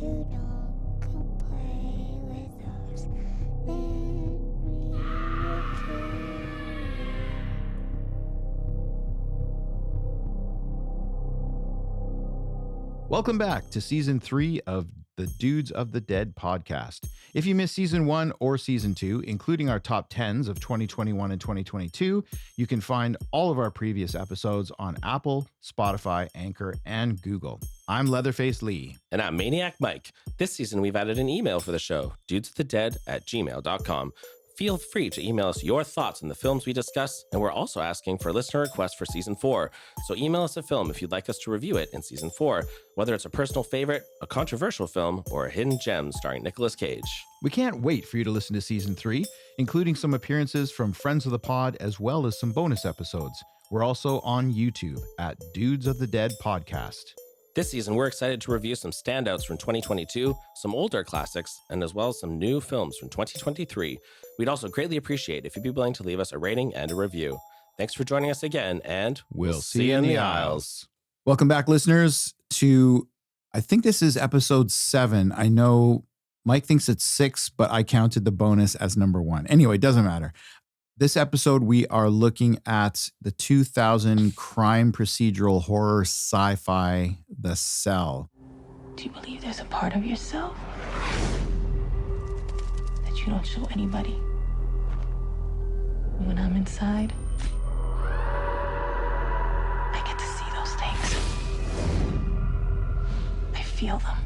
you don't come play with us, then we will kill you. Welcome back to season 3 of the Dudes of the Dead podcast. If you missed season 1 or season 2, including our top 10s of 2021 and 2022, you can find all of our previous episodes on Apple, Spotify, Anchor, and Google. I'm Leatherface Lee. And I'm Maniac Mike. This season, we've added an email for the show, dudesofthedead@gmail.com. Feel free to email us your thoughts on the films we discuss, and we're also asking for listener requests for season 4. So email us a film if you'd like us to review it in season 4, whether it's a personal favorite, a controversial film, or a hidden gem starring Nicolas Cage. We can't wait for you to listen to season 3, including some appearances from friends of the pod, as well as some bonus episodes. We're also on YouTube at Dudes of the Dead podcast. This season, we're excited to review some standouts from 2022, some older classics, and as well as some new films from 2023. We'd also greatly appreciate if you'd be willing to leave us a rating and a review. Thanks for joining us again, and we'll see you in the aisles. Welcome back, listeners, to, I think this is episode 7. I know Mike thinks it's 6, but I counted the bonus as number 1. Anyway, it doesn't matter. This episode, we are looking at the 2000 crime procedural horror sci-fi, The Cell. Do you believe there's a part of yourself that you don't show anybody? When I'm inside, I get to see those things. I feel them.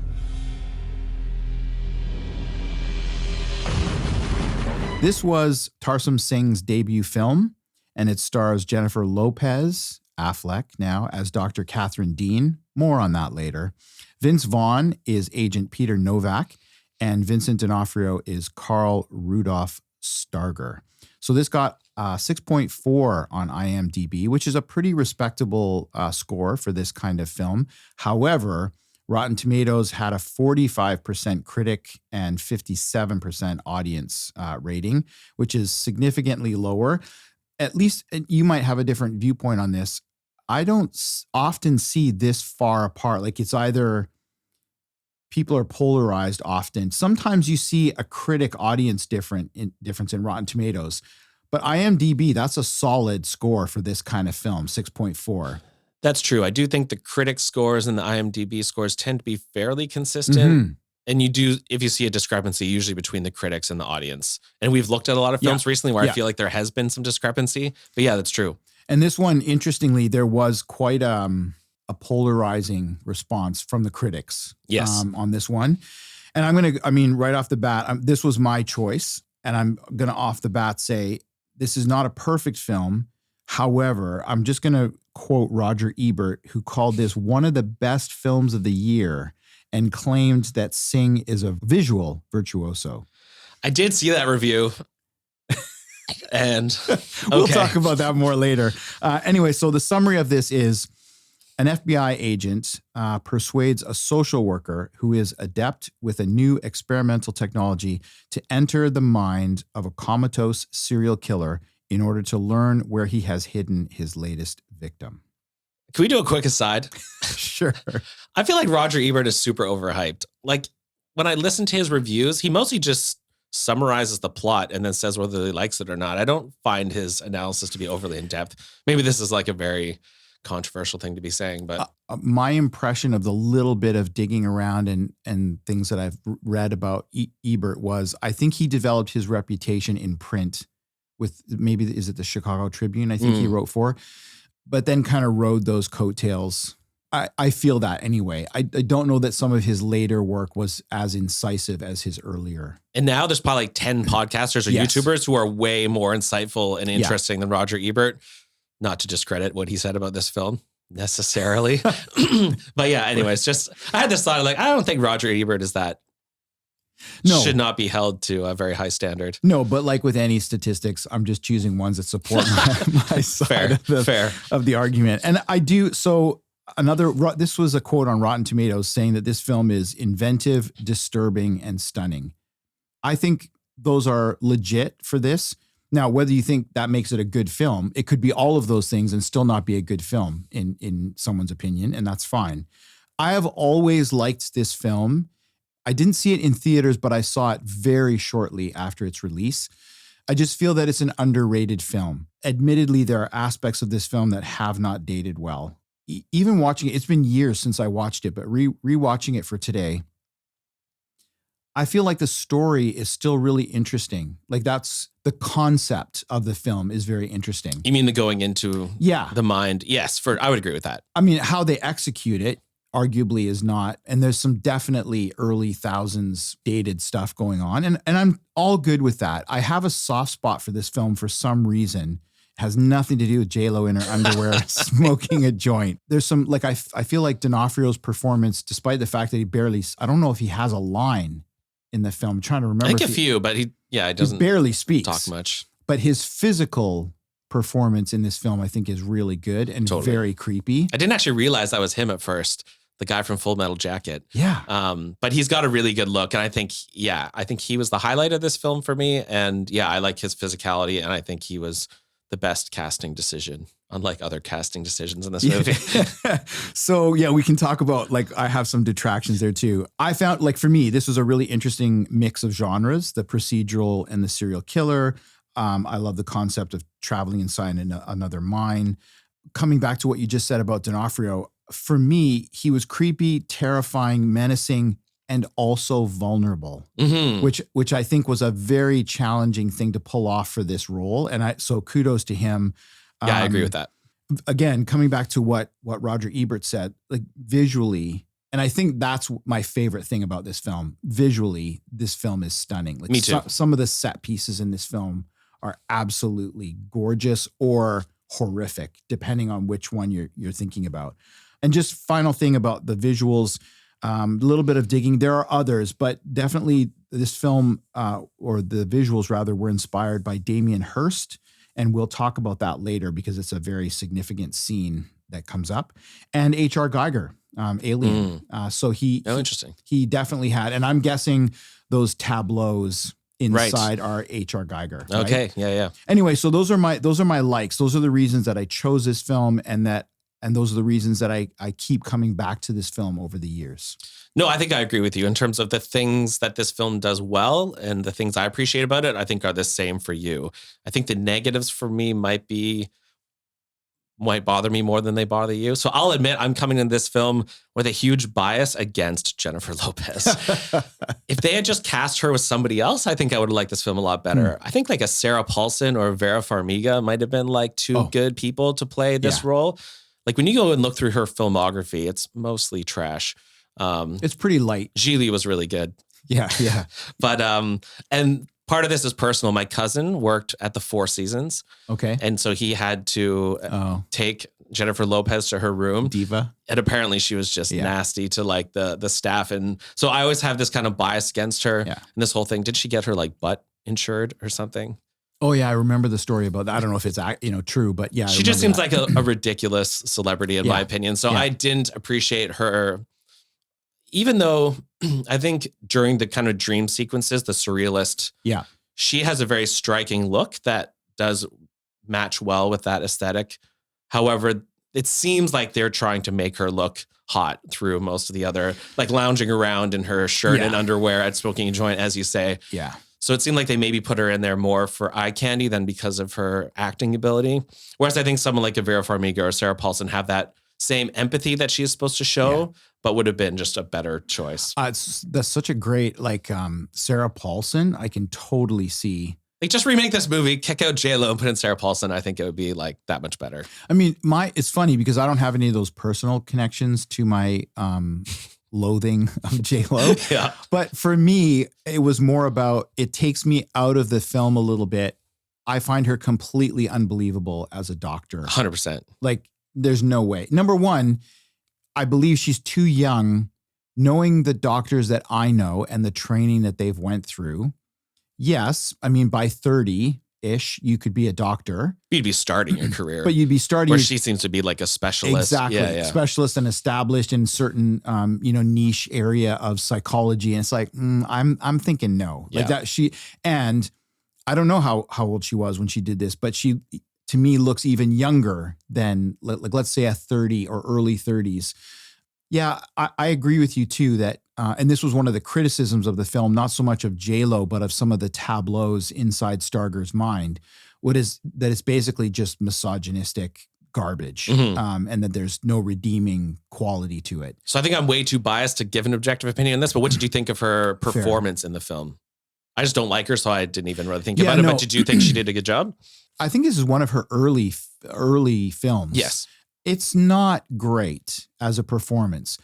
This was Tarsem Singh's debut film, and it stars Jennifer Lopez, Affleck now, as Dr. Catherine Dean. More on that later. Vince Vaughn is Agent Peter Novak, and Vincent D'Onofrio is Carl Rudolph Starger. So this got 6.4 on IMDb, which is a pretty respectable score for this kind of film. However, Rotten Tomatoes had a 45% critic and 57% audience rating, which is significantly lower. At least you might have a different viewpoint on this. I don't often see this far apart. Like, it's either people are polarized often. Sometimes you see a critic audience difference in Rotten Tomatoes. But IMDb, that's a solid score for this kind of film, 6.4. That's true. I do think the critic scores and the IMDb scores tend to be fairly consistent. Mm-hmm. And you do, if you see a discrepancy, usually between the critics and the audience. And we've looked at a lot of films recently where I feel like there has been some discrepancy. But yeah, that's true. And this one, interestingly, there was quite a polarizing response from the critics on this one. And right off the bat, this was my choice. And I'm going to off the bat say, this is not a perfect film. However, I'm just going to quote Roger Ebert, who called this one of the best films of the year and claimed that Singh is a visual virtuoso. I did see that review. And we'll talk about that more later. Anyway, so the summary of this is an FBI agent persuades a social worker who is adept with a new experimental technology to enter the mind of a comatose serial killer in order to learn where he has hidden his latest victim. Can we do a quick aside? Sure. I feel like Roger Ebert is super overhyped. Like, when I listen to his reviews, he mostly just summarizes the plot and then says whether he likes it or not. I don't find his analysis to be overly in-depth. Maybe this is like a very controversial thing to be saying, but my impression of the little bit of digging around and things that I've read about Ebert was, I think he developed his reputation in print with is it the Chicago Tribune, I think he wrote for, but then kind of rode those coattails. I feel that anyway. I don't know that some of his later work was as incisive as his earlier. And now there's probably like 10 podcasters or YouTubers who are way more insightful and interesting than Roger Ebert. Not to discredit what he said about this film necessarily. But yeah, anyways, I had this thought like, I don't think Roger Ebert is that. No. Should not be held to a very high standard. No, but like with any statistics, I'm just choosing ones that support my side of the argument. And I do. So this was a quote on Rotten Tomatoes saying that this film is inventive, disturbing, and stunning. I think those are legit for this. Now, whether you think that makes it a good film, it could be all of those things and still not be a good film in someone's opinion, and that's fine. I have always liked this film I didn't see it in theaters, but I saw it very shortly after its release. I just feel that it's an underrated film. Admittedly, there are aspects of this film that have not dated well. Even watching it, it's been years since I watched it, but rewatching it for today, I feel like the story is still really interesting. Like that's the concept of the film is very interesting. You mean the going into the mind? Yes, I would agree with that. I mean, how they execute it arguably is not, and there's some definitely early thousands dated stuff going on. And I'm all good with that. I have a soft spot for this film for some reason. It has nothing to do with J-Lo in her underwear smoking a joint. There's some, like, I feel like D'Onofrio's performance, despite the fact that I don't know if he has a line in the film. I'm trying to remember. I think a few, but he doesn't barely speaks. Talk much. But his physical performance in this film, I think, is really good and very creepy. I didn't actually realize that was him at first, the guy from Full Metal Jacket. Yeah. But he's got a really good look. And I think he was the highlight of this film for me. And yeah, I like his physicality. And I think he was the best casting decision, unlike other casting decisions in this movie. So yeah, we can talk about, like, I have some detractions there too. I found, like, for me, this was a really interesting mix of genres, the procedural and the serial killer. I love the concept of traveling inside another mind. Coming back to what you just said about D'Onofrio, for me, he was creepy, terrifying, menacing, and also vulnerable, which I think was a very challenging thing to pull off for this role. And so kudos to him. Yeah, I agree with that. Again, coming back to what Roger Ebert said, like, visually, and I think that's my favorite thing about this film. Visually, this film is stunning. Like, me too. Some of the set pieces in this film are absolutely gorgeous or horrific, depending on which one you're thinking about. And just final thing about the visuals, a little bit of digging. There are others, but definitely this film, or the visuals rather, were inspired by Damien Hirst. And we'll talk about that later because it's a very significant scene that comes up. And H.R. Geiger, Alien. So interesting. He definitely had, and I'm guessing those tableaus inside are H.R. Geiger. Right? Okay. Yeah. Anyway, so those are my likes. Those are the reasons that I chose this film, and those are the reasons that I keep coming back to this film over the years. No, I think I agree with you in terms of the things that this film does well and the things I appreciate about it, I think are the same for you. I think the negatives for me might bother me more than they bother you. So I'll admit I'm coming in this film with a huge bias against Jennifer Lopez. If they had just cast her with somebody else, I think I would have liked this film a lot better. I think like a Sarah Paulson or Vera Farmiga might have been like two good people to play this role. Like when you go and look through her filmography, it's mostly trash. It's pretty light. Gigli was really good. Yeah. But, and part of this is personal. My cousin worked at the Four Seasons. Okay. And so he had to take Jennifer Lopez to her room. Diva. And apparently she was just nasty to like the staff. And so I always have this kind of bias against her. Yeah. And this whole thing, did she get her like butt insured or something? Oh yeah, I remember the story about that. I don't know if it's true, but yeah. She just seems like a ridiculous celebrity in my opinion. So I didn't appreciate her, even though I think during the kind of dream sequences, the surrealist, she has a very striking look that does match well with that aesthetic. However, it seems like they're trying to make her look hot through most of the other, like lounging around in her shirt and underwear at smoking a joint, as you say. Yeah. So it seemed like they maybe put her in there more for eye candy than because of her acting ability. Whereas I think someone like a Vera Farmiga or Sarah Paulson have that same empathy that she is supposed to show, but would have been just a better choice. That's such a great, like, Sarah Paulson. I can totally see. Like, just remake this movie, kick out J-Lo and put in Sarah Paulson. I think it would be like that much better. I mean, it's funny because I don't have any of those personal connections to my loathing of J-Lo. Yeah. But for me, it was more about, it takes me out of the film a little bit. I find her completely unbelievable as a doctor. 100%. Like, there's no way. Number one, I believe she's too young, knowing the doctors that I know and the training that they've went through. Yes, I mean, by 30-ish, you could be a doctor. You'd be starting your career. But you'd be starting. Where she seems to be like a specialist. Exactly. Yeah. Specialist and established in certain, niche area of psychology. And it's like, I'm thinking no. Like that and I don't know how old she was when she did this, but she, to me, looks even younger than, like, let's say a 30 or early 30s. Yeah, I agree with you too, that and this was one of the criticisms of the film, not so much of J-Lo, but of some of the tableaus inside Starger's mind, that it's basically just misogynistic garbage, and that there's no redeeming quality to it. So I think I'm way too biased to give an objective opinion on this, but what did you think of her performance in the film? I just don't like her, so I didn't even really think about it, but did you think she did a good job? I think this is one of her early films. Yes. It's not great as a performance.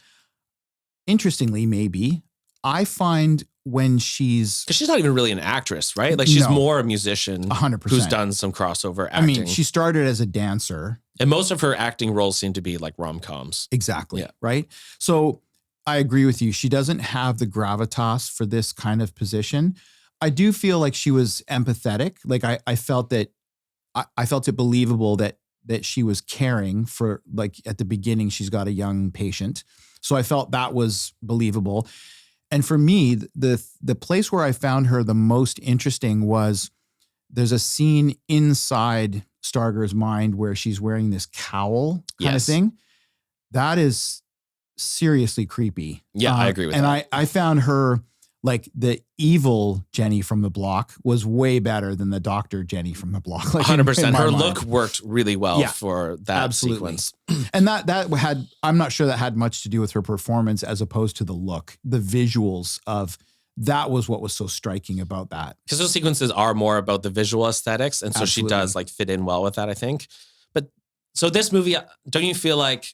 Interestingly, maybe, I find when because she's not even really an actress, right? Like she's more a musician 100%. Who's done some crossover acting. I mean, she started as a dancer. And most of her acting roles seem to be like rom-coms. Exactly. Yeah. Right. So I agree with you. She doesn't have the gravitas for this kind of position. I do feel like she was empathetic. Like I felt that I felt it believable that she was caring for, like, at the beginning, she's got a young patient. So I felt that was believable. And for me, the place where I found her the most interesting was there's a scene inside Starger's mind where she's wearing this cowl kind of thing. That is seriously creepy. Yeah, I agree with that. And I found her, like, the evil Jenny from the block was way better than the Dr. Jenny from the block. Like 100%. Her look worked really well for that sequence. And that had, I'm not sure that had much to do with her performance as opposed to the look, the visuals of that was what was so striking about that. Because those sequences are more about the visual aesthetics. And so she does like fit in well with that, I think. But so this movie, don't you feel like,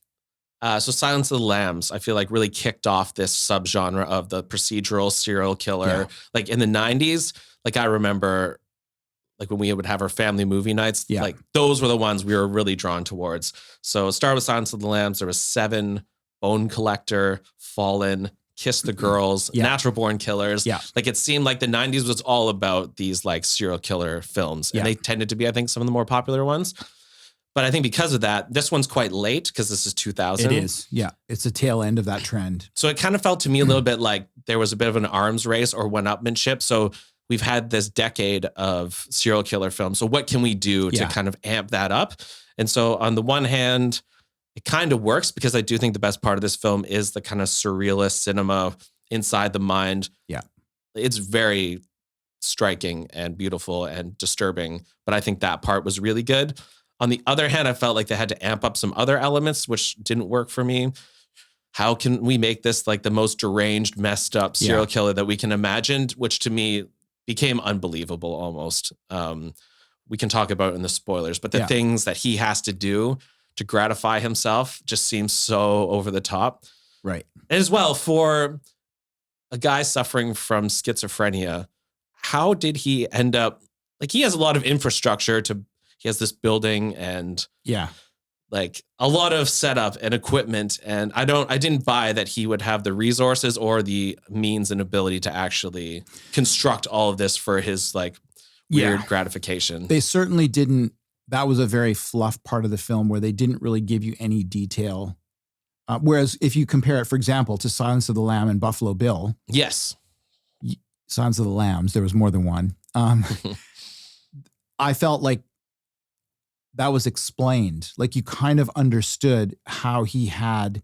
so Silence of the Lambs, I feel like really kicked off this subgenre of the procedural serial killer. Yeah. Like in the 90s, like I remember like when we would have our family movie nights, like those were the ones we were really drawn towards. So start with Silence of the Lambs. There was Seven, Bone Collector, Fallen, Kiss the Girls, Natural Born Killers. Yeah. Like it seemed like the 90s was all about these like serial killer films. And they tended to be, I think, some of the more popular ones. But I think because of that, this one's quite late because this is 2000. It is. Yeah. It's the tail end of that trend. So it kind of felt to me a little bit like there was a bit of an arms race or one-upmanship. So we've had this decade of serial killer films. So what can we do to kind of amp that up? And so on the one hand, it kind of works because I do think the best part of this film is the kind of surrealist cinema inside the mind. Yeah. It's very striking and beautiful and disturbing, but I think that part was really good. On the other hand, I felt like they had to amp up some other elements, which didn't work for me. How can we make this like the most deranged, messed up serial killer that we can imagine, which to me became unbelievable almost. We can talk about it in the spoilers, but the things that he has to do to gratify himself just seems so over the top. Right. And as well, for a guy suffering from schizophrenia, how did he end up, like he has a lot of infrastructure he has this building and like a lot of setup and equipment. And I didn't buy that he would have the resources or the means and ability to actually construct all of this for his like weird gratification. They certainly didn't. That was a very fluff part of the film where they didn't really give you any detail. Whereas if you compare it, for example, to Silence of the Lamb and Buffalo Bill. Yes. Silence of the Lambs, there was more than one. I felt like that was explained. Like you kind of understood how he had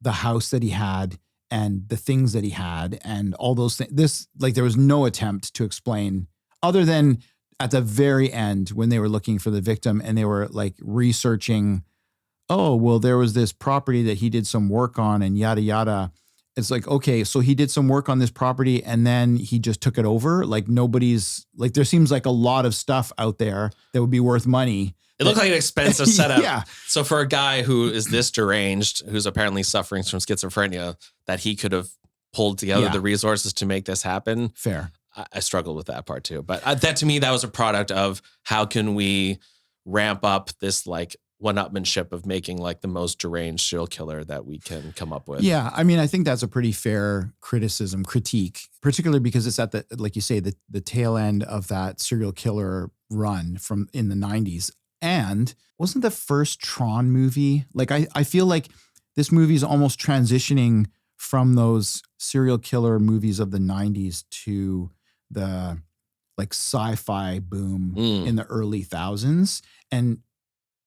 the house that he had and the things that he had and all those things. There was no attempt to explain other than at the very end when they were looking for the victim and they were like researching, oh, well, there was this property that he did some work on and yada, yada. It's like, okay, so he did some work on this property and then he just took it over. Like there seems like a lot of stuff out there that would be worth money. It looked like an expensive setup. Yeah. So for a guy who is this deranged, who's apparently suffering from schizophrenia, that he could have pulled together the resources to make this happen. Fair. I struggled with that part too. But that to me, that was a product of how can we ramp up this like one-upmanship of making like the most deranged serial killer that we can come up with. Yeah. I mean, I think that's a pretty fair critique, particularly because it's at the, like you say, the tail end of that serial killer run from in the 90s. And wasn't the first Tron movie, like I feel like this movie is almost transitioning from those serial killer movies of the 90s to the like sci-fi boom in the early thousands. And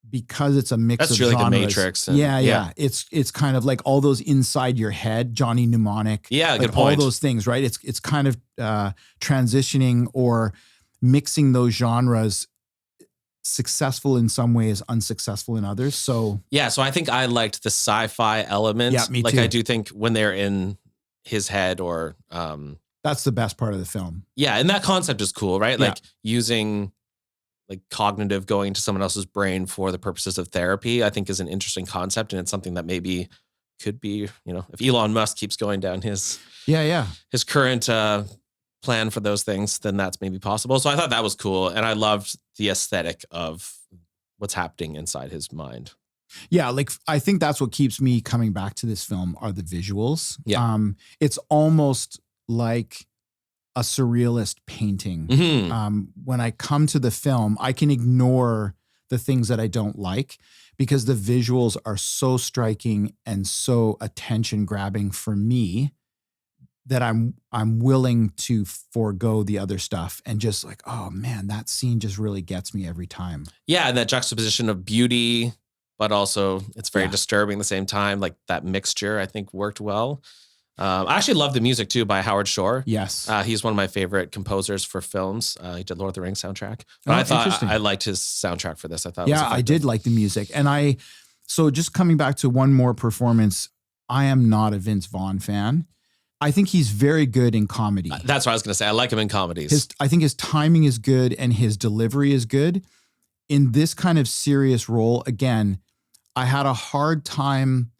because it's a mix That's of really genres. like The Matrix. And, Yeah. It's kind of like all those inside your head, Johnny Mnemonic. Yeah, like good point. All those things, right? It's kind of transitioning or mixing those genres, successful in some ways, unsuccessful in others. So yeah, so I think I liked the sci-fi element. Yeah, me like too. I do think when they're in his head or that's the best part of the film. yeah, and that concept is cool, right? Yeah. Like using like cognitive going to someone else's brain for the purposes of therapy, I think is an interesting concept. And it's something that maybe could be, if Elon Musk keeps going down his current plan for those things, then that's maybe possible. So I thought that was cool. And I loved the aesthetic of what's happening inside his mind. Yeah, like I think that's what keeps me coming back to this film are the visuals. Yeah. It's almost like a surrealist painting. Mm-hmm. When I come to the film, I can ignore the things that I don't like because the visuals are so striking and so attention grabbing for me that I'm willing to forego the other stuff and just like, oh man, that scene just really gets me every time. Yeah, and that juxtaposition of beauty, but also it's very disturbing at the same time. Like that mixture, I think worked well. I actually love the music too by Howard Shore. Yes. He's one of my favorite composers for films. He did Lord of the Rings soundtrack. But I thought I liked his soundtrack for this. I thought it was I did like the music. And so just coming back to one more performance, I am not a Vince Vaughn fan. I think he's very good in comedy. That's what I was going to say. I like him in comedies. I think his timing is good and his delivery is good. In this kind of serious role, again, I had a hard time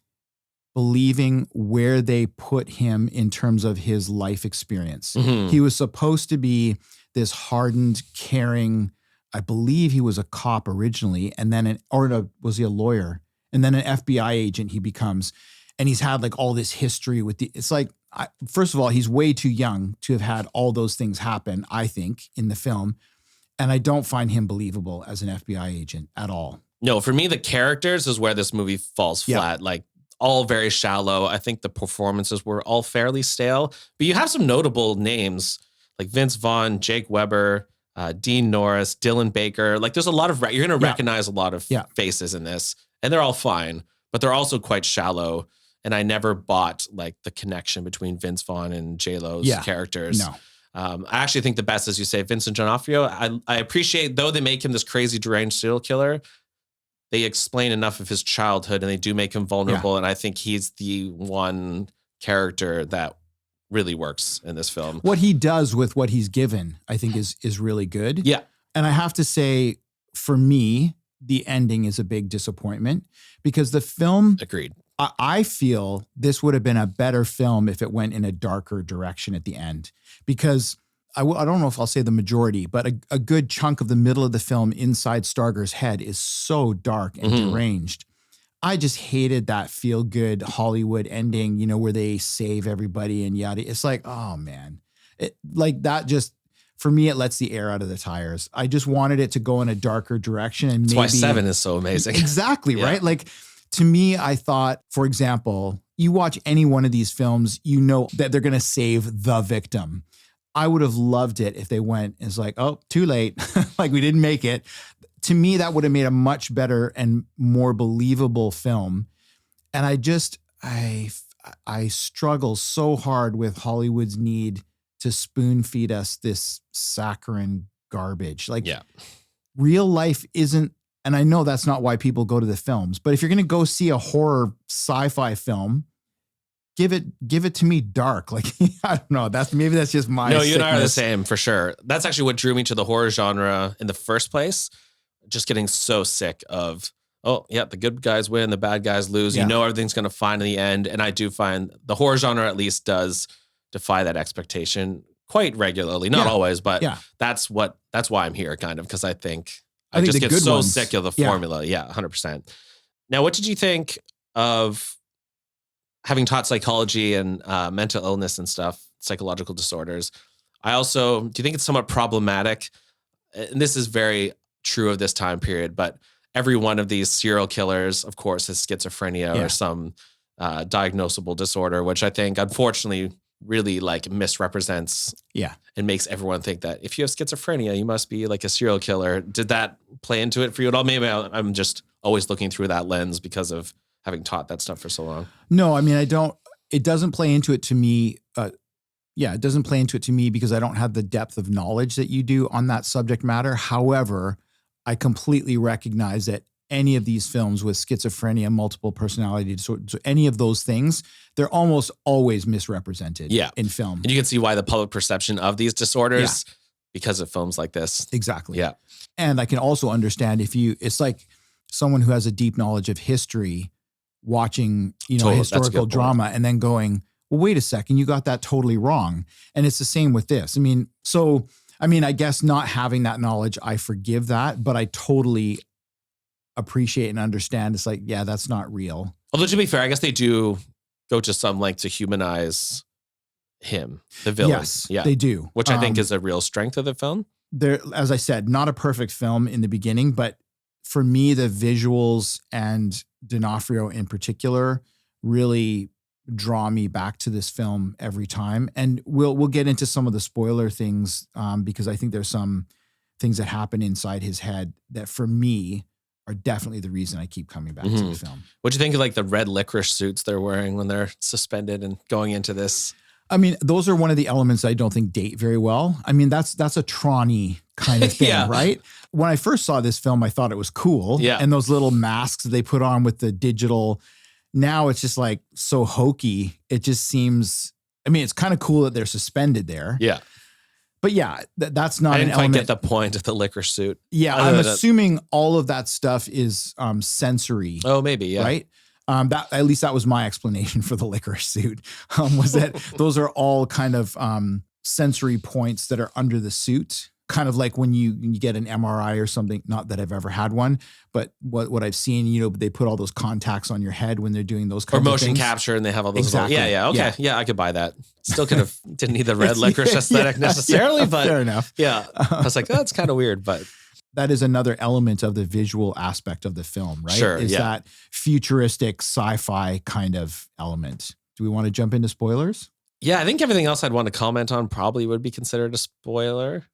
believing where they put him in terms of his life experience. Mm-hmm. He was supposed to be this hardened, caring, I believe he was a cop originally, and then was he a lawyer? And then an FBI agent he becomes. And he's had like all this history it's like, first of all, he's way too young to have had all those things happen, I think, in the film. And I don't find him believable as an FBI agent at all. No, for me, the characters is where this movie falls flat. Like all very shallow. I think the performances were all fairly stale, but you have some notable names like Vince Vaughn, Jake Weber, Dean Norris, Dylan Baker. Like there's a lot of, you're going to recognize a lot of faces in this and they're all fine, but they're also quite shallow. And I never bought like the connection between Vince Vaughn and J-Lo's characters. No. I actually think the best, as you say, Vincent D'Onofrio. I appreciate, though they make him this crazy deranged serial killer, they explain enough of his childhood and they do make him vulnerable. Yeah. And I think he's the one character that really works in this film. What he does with what he's given, I think is really good. Yeah. And I have to say, for me, the ending is a big disappointment because the film... Agreed. I feel this would have been a better film if it went in a darker direction at the end, because I don't know if I'll say the majority, but a good chunk of the middle of the film inside Starger's head is so dark and deranged. I just hated that feel good Hollywood ending, where they save everybody and yada. It's like, oh man, for me, it lets the air out of the tires. I just wanted it to go in a darker direction. And that's why 7 is so amazing. Exactly. Right. Like, to me, I thought, for example, you watch any one of these films, you know that they're going to save the victim. I would have loved it if they went, it's like, oh, too late. Like we didn't make it. To me, that would have made a much better and more believable film. And I struggle so hard with Hollywood's need to spoon feed us this saccharine garbage. Like real life isn't. And I know that's not why people go to the films, but if you're going to go see a horror sci-fi film, give it to me dark. Like, I don't know. Maybe that's just my sickness. You and I are the same for sure. That's actually what drew me to the horror genre in the first place. Just getting so sick of, the good guys win, the bad guys lose. You know, everything's going to fine in the end. And I do find the horror genre at least does defy that expectation quite regularly. Not always, but that's why I'm here kind of. Cause I just get so sick of the formula. Yeah, 100%. Now, what did you think of having taught psychology and mental illness and stuff, psychological disorders? Do you think it's somewhat problematic? And this is very true of this time period, but every one of these serial killers, of course, has schizophrenia or some diagnosable disorder, which I think, unfortunately, really like misrepresents and makes everyone think that if you have schizophrenia, you must be like a serial killer. Did that play into it for you at all? Maybe I'm just always looking through that lens because of having taught that stuff for so long. No, I mean, it doesn't play into it to me. It doesn't play into it to me because I don't have the depth of knowledge that you do on that subject matter. However, I completely recognize that any of these films with schizophrenia, multiple personality disorder, so any of those things, they're almost always misrepresented in film. And you can see why the public perception of these disorders because of films like this. Exactly. Yeah. And I can also understand it's like someone who has a deep knowledge of history watching, historical drama and then going, well, wait a second, you got that totally wrong. And it's the same with this. I guess not having that knowledge, I forgive that, but I totally appreciate and understand. It's like, yeah, that's not real. Although to be fair, I guess they do go to some length to humanize him, the villain. Yes, they do. Which I think is a real strength of the film. There, as I said, not a perfect film in the beginning, but for me, the visuals and D'Onofrio in particular really draw me back to this film every time. And we'll get into some of the spoiler things because I think there's some things that happen inside his head that for me are definitely the reason I keep coming back to the film. What'd you think of like the red licorice suits they're wearing when they're suspended and going into this? I mean, those are one of the elements I don't think date very well. I mean, that's a Tron-y kind of thing, right? When I first saw this film, I thought it was cool. Yeah. And those little masks that they put on with the digital, now it's just like so hokey. It just seems, it's kind of cool that they're suspended there. Yeah. But yeah, that's not I didn't an quite element. get the point of the licorice suit. Yeah, I'm assuming all of that stuff is sensory. Oh, maybe, yeah. Right? At least that was my explanation for the licorice suit, was that those are all kind of sensory points that are under the suit. Kind of like when you get an MRI or something, not that I've ever had one, but what I've seen, they put all those contacts on your head when they're doing those kinds of things. Or motion capture and they have all those. Exactly. Okay. Yeah, I could buy that. Still didn't need the red licorice aesthetic necessarily, but fair enough. Yeah. I was like, that's kind of weird, but. That is another element of the visual aspect of the film, right? Sure, is that futuristic sci-fi kind of element. Do we want to jump into spoilers? Yeah, I think everything else I'd want to comment on probably would be considered a spoiler.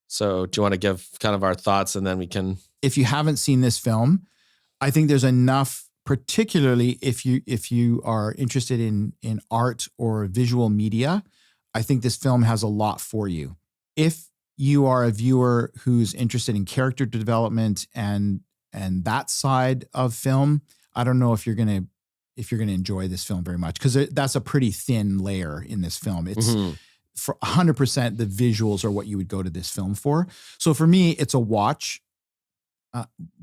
So do you want to give kind of our thoughts and then we can... If you haven't seen this film, I think there's enough, particularly if you are interested in art or visual media, I think this film has a lot for you. If you are a viewer who's interested in character development and that side of film, I don't know if you're gonna enjoy this film very much because that's a pretty thin layer in this film. It's for 100% the visuals are what you would go to this film for. So for me, it's a watch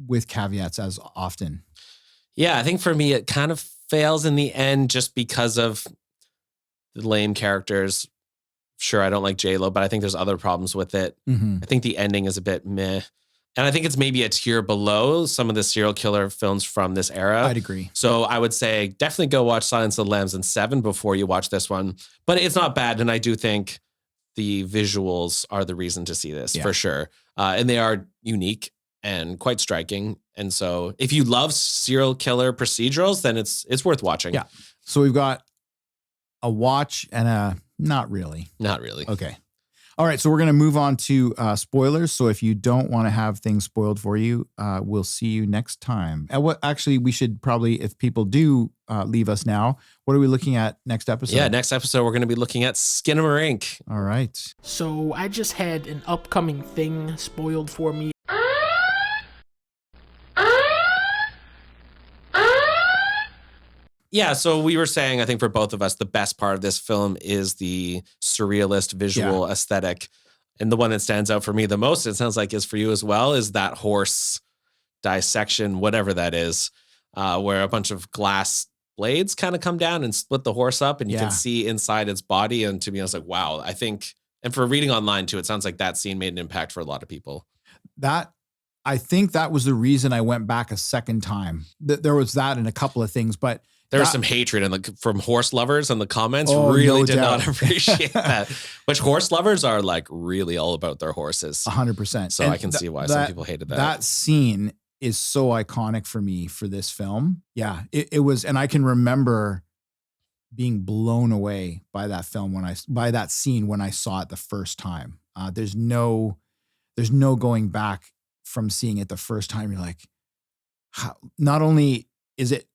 with caveats as often. Yeah, I think for me it kind of fails in the end just because of the lame characters. Sure, I don't like J-Lo, but I think there's other problems with it. Mm-hmm. I think the ending is a bit meh. And I think it's maybe a tier below some of the serial killer films from this era. I'd agree. So I would say definitely go watch Silence of the Lambs and Seven before you watch this one. But it's not bad. And I do think the visuals are the reason to see this for sure. And they are unique and quite striking. And so if you love serial killer procedurals, then it's worth watching. Yeah. So we've got a watch and a not really. Not really. Okay. All right. So we're going to move on to spoilers. So if you don't want to have things spoiled for you, we'll see you next time. Actually, we should probably, if people do leave us now, what are we looking at next episode? Yeah, next episode, we're going to be looking at Skinamarink. All right. So I just had an upcoming thing spoiled for me. Yeah, so we were saying, I think for both of us, the best part of this film is the surrealist visual aesthetic. And the one that stands out for me the most, it sounds like is for you as well, is that horse dissection, whatever that is, where a bunch of glass blades kind of come down and split the horse up and you can see inside its body. And to me, I was like, wow, I think, and for reading online too, it sounds like that scene made an impact for a lot of people. I think that was the reason I went back a second time. There was that and a couple of things, but there was some hatred from horse lovers in the comments. Really did not appreciate that. Which horse lovers are like really all about their horses. 100%. So I can see why some people hated that. That scene is so iconic for me for this film. Yeah, it was. And I can remember being blown away by that film by that scene when I saw it the first time. There's no going back from seeing it the first time. You're like, how, not only is it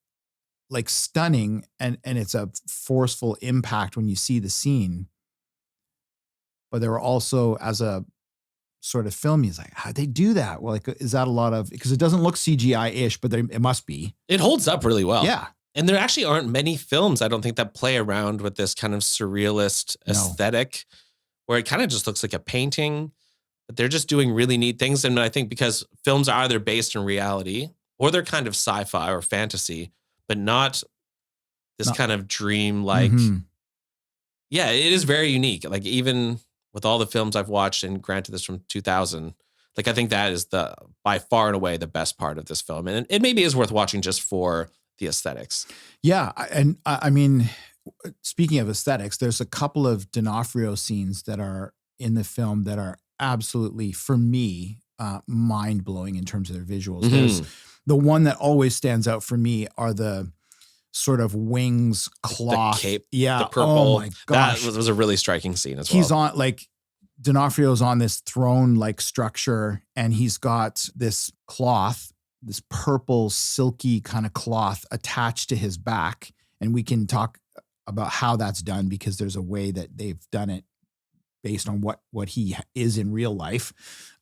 like stunning and it's a forceful impact when you see the scene, but there were also, as a sort of film, he's like, how'd they do that? Well, like, is that a lot of, because it doesn't look CGI-ish, but it must be. It holds up really well. Yeah. And there actually aren't many films, I don't think, that play around with this kind of surrealist aesthetic where it kind of just looks like a painting, but they're just doing really neat things. And I think because films are either based in reality or they're kind of sci-fi or fantasy, but not this kind of dream-like. Yeah, it is very unique. Like even with all the films I've watched, and granted this from 2000, like I think that is by far and away the best part of this film. And it maybe is worth watching just for the aesthetics. Yeah. And I mean, speaking of aesthetics, there's a couple of D'Onofrio scenes that are in the film that are absolutely, for me, mind-blowing in terms of their visuals. There's the one that always stands out for me are the sort of wings, cloth. The cape, yeah. the purple. Oh my gosh. That was a really striking scene as well. He's on, like, D'Onofrio's on this throne-like structure, and he's got this cloth, this purple, silky kind of cloth attached to his back. And we can talk about how that's done because there's a way that they've done it based on what he is in real life.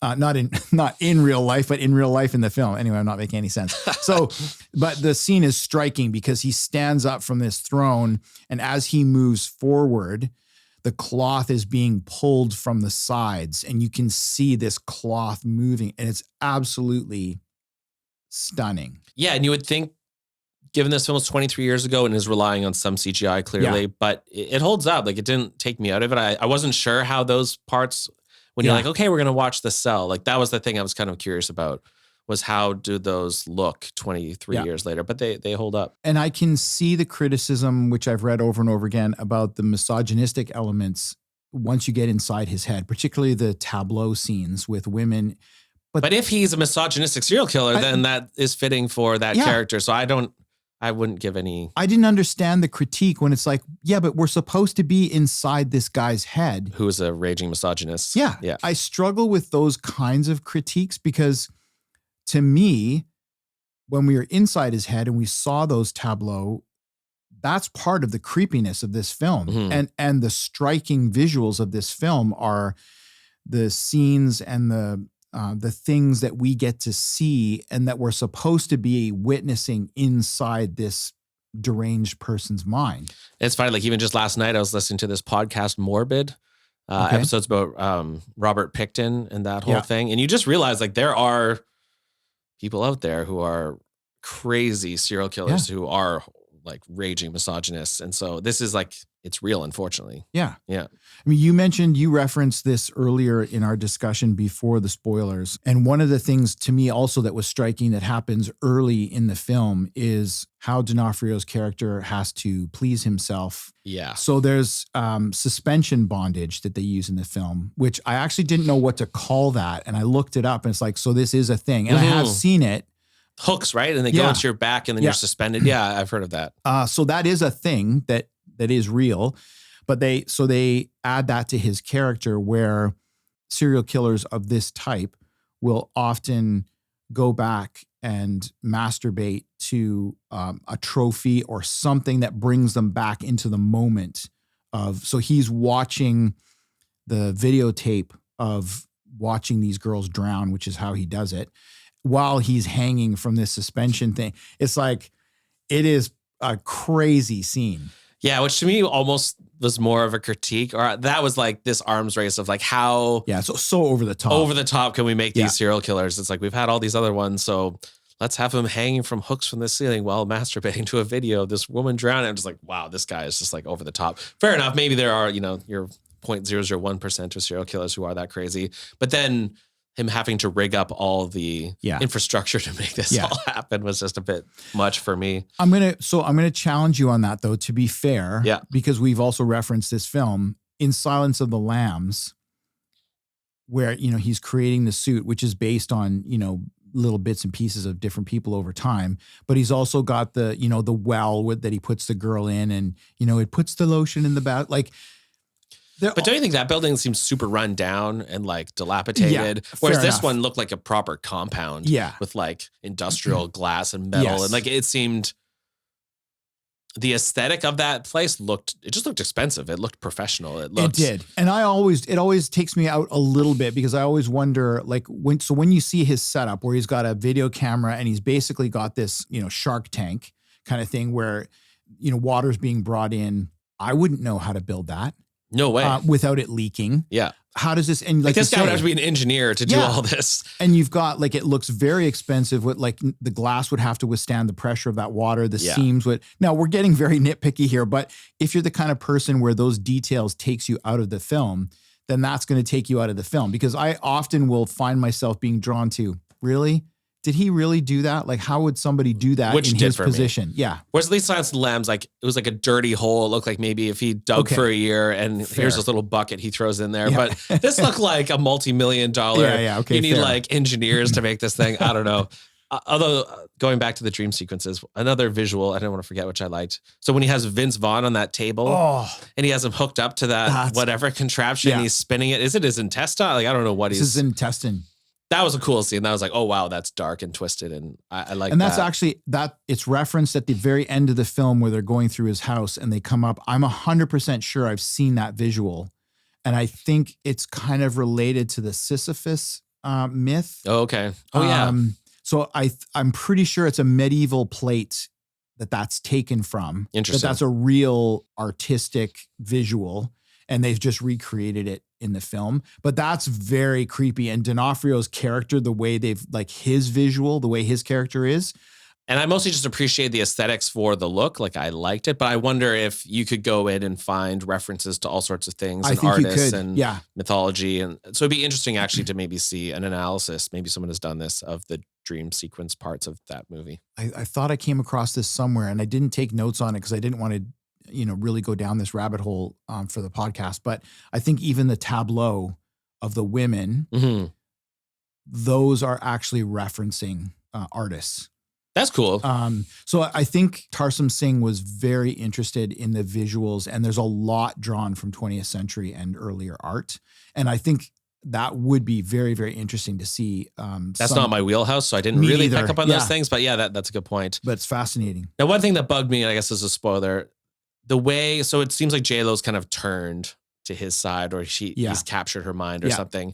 Not in real life, but in real life in the film. Anyway, I'm not making any sense. So, but the scene is striking because he stands up from this throne, and as he moves forward, the cloth is being pulled from the sides, and you can see this cloth moving, and it's absolutely stunning. Yeah, and you would think, given this film was 23 years ago and is relying on some CGI clearly, but it holds up. Like it didn't take me out of it. I wasn't sure how those parts, when you're like, okay, we're going to watch the cell. Like that was the thing I was kind of curious about, was how do those look 23 years later, but they hold up. And I can see the criticism, which I've read over and over again, about the misogynistic elements once you get inside his head, particularly the tableau scenes with women. But if he's a misogynistic serial killer, then that is fitting for that character. So I wouldn't give any. I didn't understand the critique when it's like, yeah, but we're supposed to be inside this guy's head. Who is a raging misogynist. Yeah. I struggle with those kinds of critiques because to me, when we were inside his head and we saw those tableaux, that's part of the creepiness of this film. And the striking visuals of this film are the scenes and the things that we get to see and that we're supposed to be witnessing inside this deranged person's mind. It's funny, like even just last night, I was listening to this podcast, Morbid, episodes about Robert Pickton and that whole thing. And you just realize like there are people out there who are crazy serial killers who are like raging misogynists. And so this is like, it's real, unfortunately. Yeah. Yeah. I mean, you referenced this earlier in our discussion before the spoilers. And one of the things to me also that was striking that happens early in the film is how D'Onofrio's character has to please himself. Yeah. So there's suspension bondage that they use in the film, which I actually didn't know what to call that. And I looked it up and it's like, so this is a thing. And I have seen it. Hooks, right? And they go into your back and then you're suspended. Yeah, I've heard of that. So that is a thing that is real, but they add that to his character where serial killers of this type will often go back and masturbate to a trophy or something that brings them back into the moment so he's watching the videotape of watching these girls drown, which is how he does it, while he's hanging from this suspension thing. It's like, it is a crazy scene. Yeah, which to me almost was more of a critique, or that was like this arms race of like how so over the top. Over the top can we make these serial killers? It's like we've had all these other ones, so let's have him hanging from hooks from the ceiling while masturbating to a video of this woman drowning. I'm just like, wow, this guy is just like over the top. Fair enough, maybe there are, your 0.001% of serial killers who are that crazy, but then him having to rig up all the infrastructure to make this all happen was just a bit much for me. I'm gonna challenge you on that though, to be fair. Yeah. Because we've also referenced this film in Silence of the Lambs, where he's creating the suit, which is based on little bits and pieces of different people over time. But he's also got the, the well that he puts the girl in, and, it puts the lotion in the bath. Like, but don't you think that building seems super run down and like dilapidated? Yeah, whereas fair this enough. one looked like a proper compound. Yeah. With like industrial glass and metal. Yes. And like it seemed the aesthetic of that place just looked expensive. It looked professional. It did. And it always takes me out a little bit, because I always wonder, like, when you see his setup where he's got a video camera and he's basically got this, Shark Tank kind of thing where, water's being brought in. I wouldn't know how to build that. No way. Without it leaking. Yeah. How does this, and like this guy you would say, have to be an engineer to do all this. And you've got, like, it looks very expensive with, like, the glass would have to withstand the pressure of that water. The seams would, now we're getting very nitpicky here, but if you're the kind of person where those details takes you out of the film, then that's going to take you out of the film, because I often will find myself being drawn to, really? Did he really do that? Like, how would somebody do that in his position? Yeah. Whereas at least Silence of the Lambs, like, it was like a dirty hole. It looked like maybe if he dug for a year and here's this little bucket he throws in there. Yeah. But this looked like a multi-million-dollar. Okay, you need fair. like engineers to make this thing. I don't know. Although going back to the dream sequences, another visual, I don't want to forget, which I liked. So when he has Vince Vaughn on that table and he has him hooked up to that whatever contraption, and he's spinning it. Is it his intestine? Like, I don't know what This is intestine. That was a cool scene. That was like, oh wow, that's dark and twisted, and I like. And that's that. actually it's referenced at the very end of the film where they're going through his house and they come up. I'm 100% sure I've seen that visual, and I think it's kind of related to the Sisyphus myth. Oh, okay. Oh yeah. So I'm pretty sure it's a medieval plate that's taken from. Interesting. That's a real artistic visual, and they've just recreated it in the film. But that's very creepy. And D'Onofrio's character, the way his visual, the way his character is. And I mostly just appreciate the aesthetics for the look. Like, I liked it, but I wonder if you could go in and find references to all sorts of things and artists and mythology. And so it'd be interesting actually to maybe see an analysis. Maybe someone has done this of the dream sequence parts of that movie. I thought I came across this somewhere, and I didn't take notes on it because I didn't want to really go down this rabbit hole for the podcast. But I think even the tableau of the women, those are actually referencing artists. That's cool. So I think Tarsem Singh was very interested in the visuals, and there's a lot drawn from 20th century and earlier art. And I think that would be very, very interesting to see. That's not my wheelhouse, so I didn't really pick up on those things. But yeah, that's a good point. But it's fascinating. Now, one thing that bugged me, and I guess this is a spoiler, the way, so it seems like J-Lo's kind of turned to his side, or he's captured her mind or something.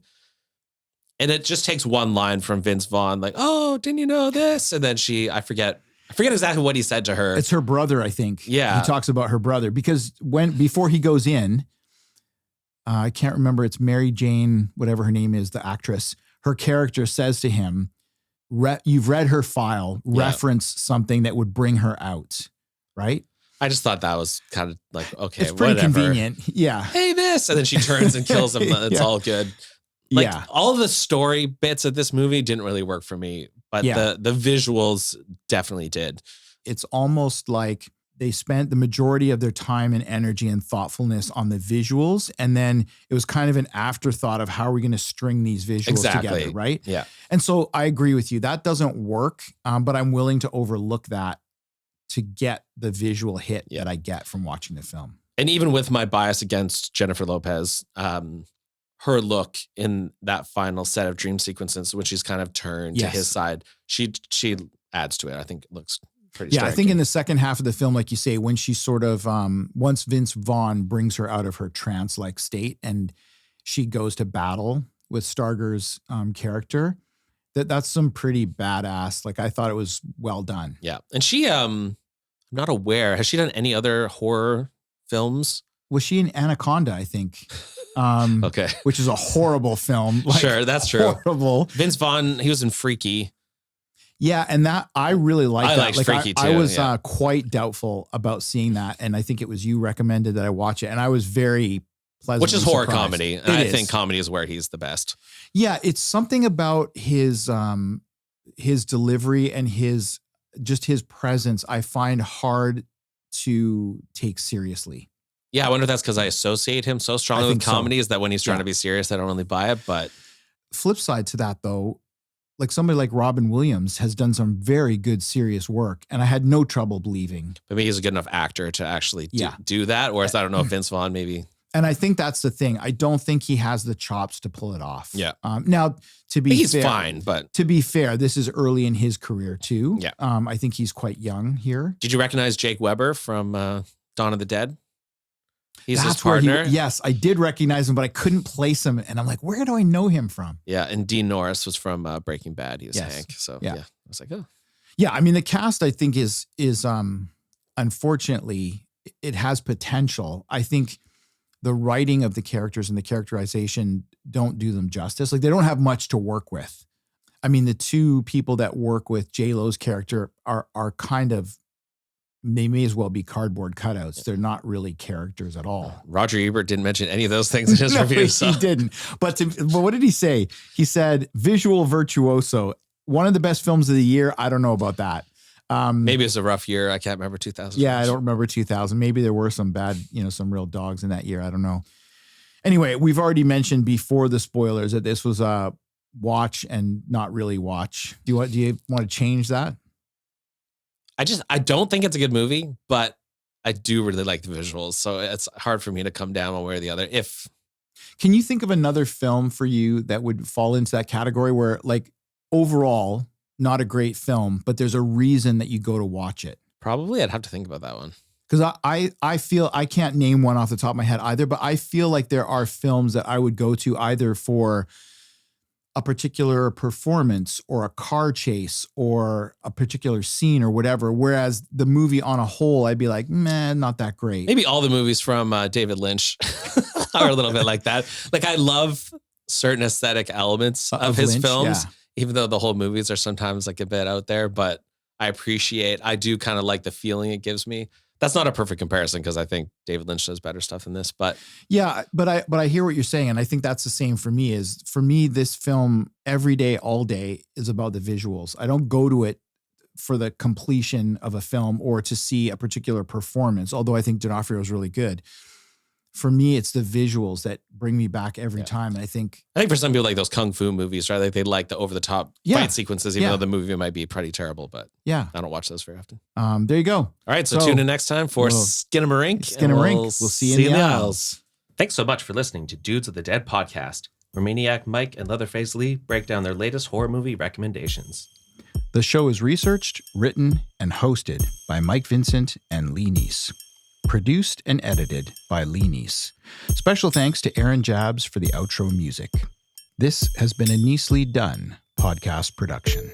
And it just takes one line from Vince Vaughn, like, oh, didn't you know this? And then I forget exactly what he said to her. It's her brother, I think. Yeah. He talks about her brother because before he goes in, I can't remember, it's Mary Jane, whatever her name is, the actress. Her character says to him, you've read her file, reference something that would bring her out, right? I just thought that was kind of like, okay, it's pretty whatever. Convenient. Yeah. Hey, this. And then she turns and kills him. It's all good. Like, all the story bits of this movie didn't really work for me, but the visuals definitely did. It's almost like they spent the majority of their time and energy and thoughtfulness on the visuals. And then it was kind of an afterthought of how are we going to string these visuals together, right? Yeah. And so I agree with you. That doesn't work, but I'm willing to overlook that to get the visual hit that I get from watching the film. And even with my bias against Jennifer Lopez, her look in that final set of dream sequences, when she's kind of turned to his side, she adds to it. I think it looks pretty striking. I think in the second half of the film, like you say, when she sort of, once Vince Vaughn brings her out of her trance-like state and she goes to battle with Starger's character, that's some pretty badass, like I thought it was well done. Yeah. And she, I'm not aware, has she done any other horror films? Was she in Anaconda, I think? Okay. Which is a horrible film. Like, sure, that's true. Horrible. Vince Vaughn, he was in Freaky. Yeah, and that I really liked that. Liked Freaky too. I was quite doubtful about seeing that, and I think it was you recommended that I watch it, and I was very pleasantly Which is horror surprised. comedy, and I think comedy is where he's the best. Yeah, it's something about his delivery and his presence I find hard to take seriously. Yeah, I wonder if that's because I associate him so strongly with comedy, is that when he's trying to be serious, I don't really buy it. But flip side to that, though, like somebody like Robin Williams has done some very good, serious work, and I had no trouble believing. But maybe he's a good enough actor to actually Yeah. do that. Whereas I don't know if Vince Vaughn maybe. And I think that's the thing. I don't think he has the chops to pull it off. Yeah. Now, to be He's fair, fine, but to be fair, this is early in his career too. Yeah. I think he's quite young here. did you recognize Jake Weber from Dawn of the Dead? He's his That's where partner. yes, I did recognize him, but I couldn't place him. And I'm like, where do I know him from? Yeah, and Dean Norris was from Breaking Bad. He was Yes. Hank. So Yeah. yeah. I was like, oh. Yeah, I mean, the cast I think is unfortunately it has potential. I think the writing of the characters and the characterization don't do them justice. Like they don't have much to work with. I mean, the two people that work with J-Lo's character are kind of, they may as well be cardboard cutouts. They're not really characters at all. Roger Ebert didn't mention any of those things in his No, review. So. he didn't. But what did he say? He said, visual virtuoso, one of the best films of the year. I don't know about that. Maybe it's a rough year. I can't remember 2000. Yeah, I don't remember 2000. Maybe there were some bad, some real dogs in that year. I don't know. Anyway, we've already mentioned before the spoilers that this was a watch and not really watch. Do you want to change that? I don't think it's a good movie, but I do really like the visuals. So it's hard for me to come down one way or the other. Can you think of another film for you that would fall into that category where like overall, not a great film, but there's a reason that you go to watch it? Probably I'd have to think about that one. Because I feel, I can't name one off the top of my head either, but I feel like there are films that I would go to either for a particular performance or a car chase or a particular scene or whatever. Whereas the movie on a whole, I'd be like, man, not that great. Maybe all the movies from David Lynch are a little bit like that. Like I love certain aesthetic elements of his Lynch, films, yeah. even though the whole movies are sometimes like a bit out there, but I do kind of like the feeling it gives me. That's not a perfect comparison because I think David Lynch does better stuff than this, but yeah, but I hear what you're saying. And I think that's the same for me. For me, this film every day, all day is about the visuals. I don't go to it for the completion of a film or to see a particular performance, although I think D'Onofrio is really good. For me, it's the visuals that bring me back every time. And I think for some people like those kung fu movies, right? Like they like the over the top fight sequences, even though the movie might be pretty terrible, but yeah, I don't watch those very often. There you go. All right. So tune in next time for Skinamarink. Skinamarink. We'll see you in the aisles. Thanks so much for listening to Dudes of the Dead podcast, where Maniac Mike and Leatherface Lee break down their latest horror movie recommendations. The show is researched, written, and hosted by Mike Vincent and Lee Neese. Produced and edited by Lee Neese. Special thanks to Aaron Jabs for the outro music. This has been a Neesely Done podcast production.